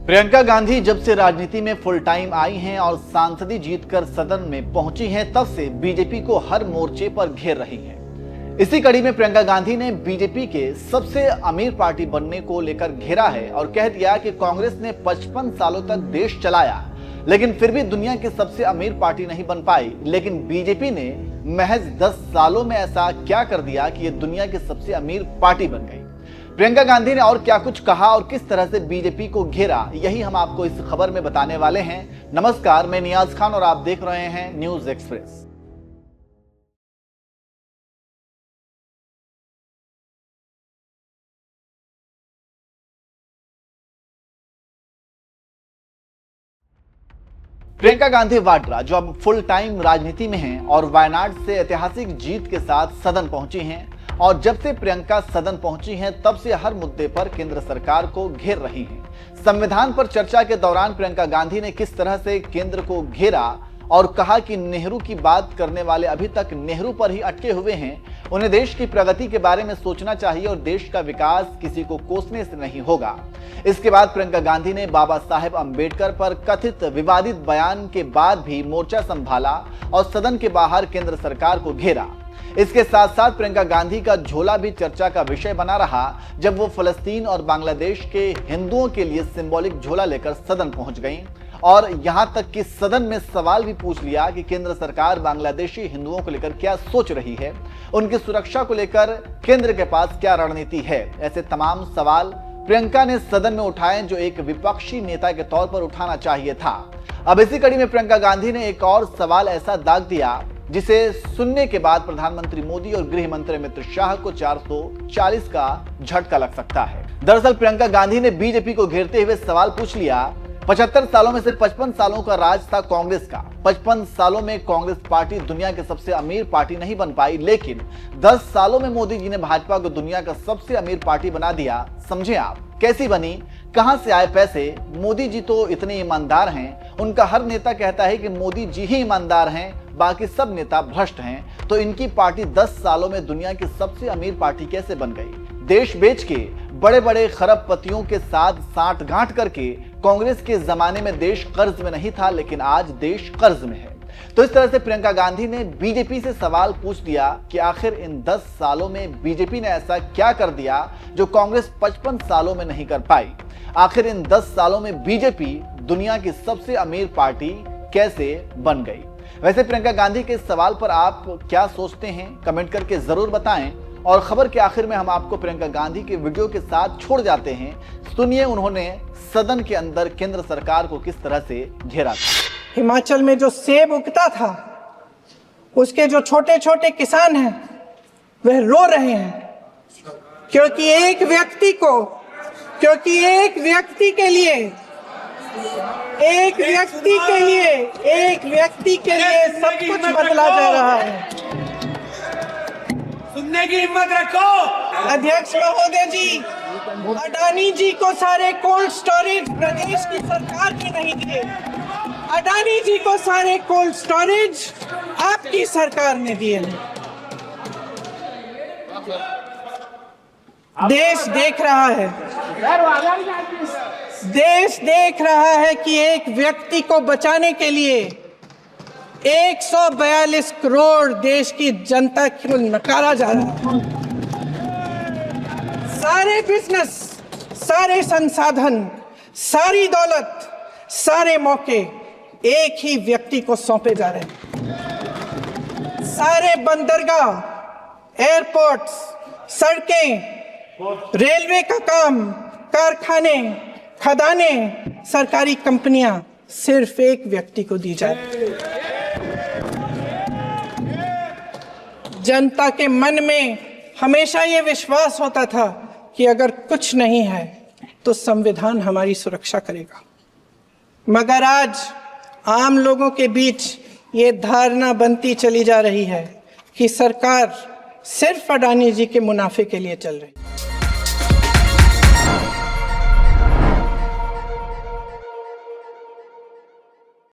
प्रियंका गांधी जब से राजनीति में फुल टाइम आई हैं और सांसदी जीतकर सदन में पहुंची हैं, तब से बीजेपी को हर मोर्चे पर घेर रही हैं। इसी कड़ी में प्रियंका गांधी ने बीजेपी के सबसे अमीर पार्टी बनने को लेकर घेरा है और कह दिया कि कांग्रेस ने 55 सालों तक देश चलाया, लेकिन फिर भी दुनिया की सबसे अमीर पार्टी नहीं बन पाई। लेकिन बीजेपी ने महज 10 सालों में ऐसा क्या कर दिया कि ये दुनिया की सबसे अमीर पार्टी बन गई। प्रियंका गांधी ने और क्या कुछ कहा और किस तरह से बीजेपी को घेरा, यही हम आपको इस खबर में बताने वाले हैं। नमस्कार, मैं नियाज खान और आप देख रहे हैं न्यूज एक्सप्रेस। प्रियंका गांधी वाड्रा जो अब फुल टाइम राजनीति में हैं और वायनाड से ऐतिहासिक जीत के साथ सदन पहुंची हैं, और जब से प्रियंका सदन पहुंची हैं तब से हर मुद्दे पर केंद्र सरकार को घेर रही हैं। संविधान पर चर्चा के दौरान प्रियंका गांधी ने किस तरह से केंद्र को घेरा और कहा कि नेहरू की बात करने वाले अभी तक नेहरू पर ही अटके हुए हैं, उन्हें देश की प्रगति के बारे में सोचना चाहिए और देश का विकास किसी को कोसने से नहीं होगा। इसके बाद प्रियंका गांधी ने बाबा साहेब अंबेडकर पर कथित विवादित बयान के बाद भी मोर्चा संभाला और सदन के बाहर केंद्र सरकार को घेरा। इसके साथ साथ प्रियंका गांधी का झोला भी चर्चा का विषय बना रहा, जब वो फलस्तीन और बांग्लादेश के हिंदुओं के लिए सिंबॉलिक झोला लेकर सदन पहुंच गईं और यहां तक कि सदन में सवाल भी पूछ लिया कि केंद्र सरकार बांग्लादेशी हिंदुओं को लेकर क्या सोच रही है, उनकी सुरक्षा को लेकर केंद्र के पास क्या रणनीति है। ऐसे तमाम सवाल प्रियंका ने सदन में उठाए जो एक विपक्षी नेता के तौर पर उठाना चाहिए था। अब इसी कड़ी में प्रियंका गांधी ने एक और सवाल ऐसा दाग दिया जिसे सुनने के बाद प्रधानमंत्री मोदी और गृह मंत्री अमित शाह को 440 का झटका लग सकता है। दरअसल प्रियंका गांधी ने बीजेपी को घेरते हुए सवाल पूछ लिया, 75 सालों में से 55 सालों का राज था कांग्रेस का। 55 सालों में कांग्रेस पार्टी दुनिया की सबसे अमीर पार्टी नहीं बन पाई, लेकिन 10 सालों में मोदी जी ने भाजपा को दुनिया का सबसे अमीर पार्टी बना दिया। समझे आप, कैसी बनी, कहां से आए पैसे? मोदी जी तो इतने ईमानदार हैं, उनका हर नेता कहता है कि मोदी जी ही ईमानदार हैं, बाकी सब नेता भ्रष्ट हैं। तो इनकी पार्टी 10 सालों में दुनिया की सबसे अमीर पार्टी कैसे बन गई? देश बेच के बड़े बड़े खरबपतियों के साथ साठगांठ करके कांग्रेस के जमाने में देश कर्ज में नहीं था, लेकिन आज देश कर्ज में है। तो इस तरह से प्रियंका गांधी ने बीजेपी से सवाल पूछ दिया कि आखिर इन 10 सालों में बीजेपी ने ऐसा क्या कर दिया जो कांग्रेस 55 सालों में नहीं कर पाई। आखिर इन 10 सालों में बीजेपी दुनिया की सबसे अमीर पार्टी कैसे बन गई? वैसे प्रियंका गांधी के सवाल पर आप क्या सोचते हैं, कमेंट करके जरूर बताएं। और खबर के आखिर में हम आपको प्रियंका गांधी के वीडियो के साथ छोड़ जाते हैं। सुनिए उन्होंने सदन के अंदर केंद्र सरकार को किस तरह से घेरा था। हिमाचल में जो सेब उगता था, उसके जो छोटे छोटे किसान हैं वह रो रहे हैं, क्योंकि एक व्यक्ति के लिए सब कुछ बदला जा रहा है। सुनने की हिम्मत रखो। अध्यक्ष महोदय जी, अडानी जी को सारे कोल्ड स्टोरेज प्रदेश की सरकार ने नहीं दिए। अडानी जी को सारे कोल्ड स्टोरेज आपकी सरकार ने दिए हैं। देश देख रहा है कि एक व्यक्ति को बचाने के लिए 142 करोड़ देश की जनता को नकारा जा रहा है। सारे बिजनेस, सारे संसाधन, सारी दौलत, सारे मौके एक ही व्यक्ति को सौंपे जा रहे हैं। सारे बंदरगाह, एयरपोर्ट्स, सड़कें, रेलवे का काम, कारखाने, खदाने, सरकारी कंपनियां सिर्फ एक व्यक्ति को दी जाए। जनता के मन में हमेशा ये विश्वास होता था कि अगर कुछ नहीं है तो संविधान हमारी सुरक्षा करेगा, मगर आज आम लोगों के बीच ये धारणा बनती चली जा रही है कि सरकार सिर्फ अडानी जी के मुनाफे के लिए चल रही है।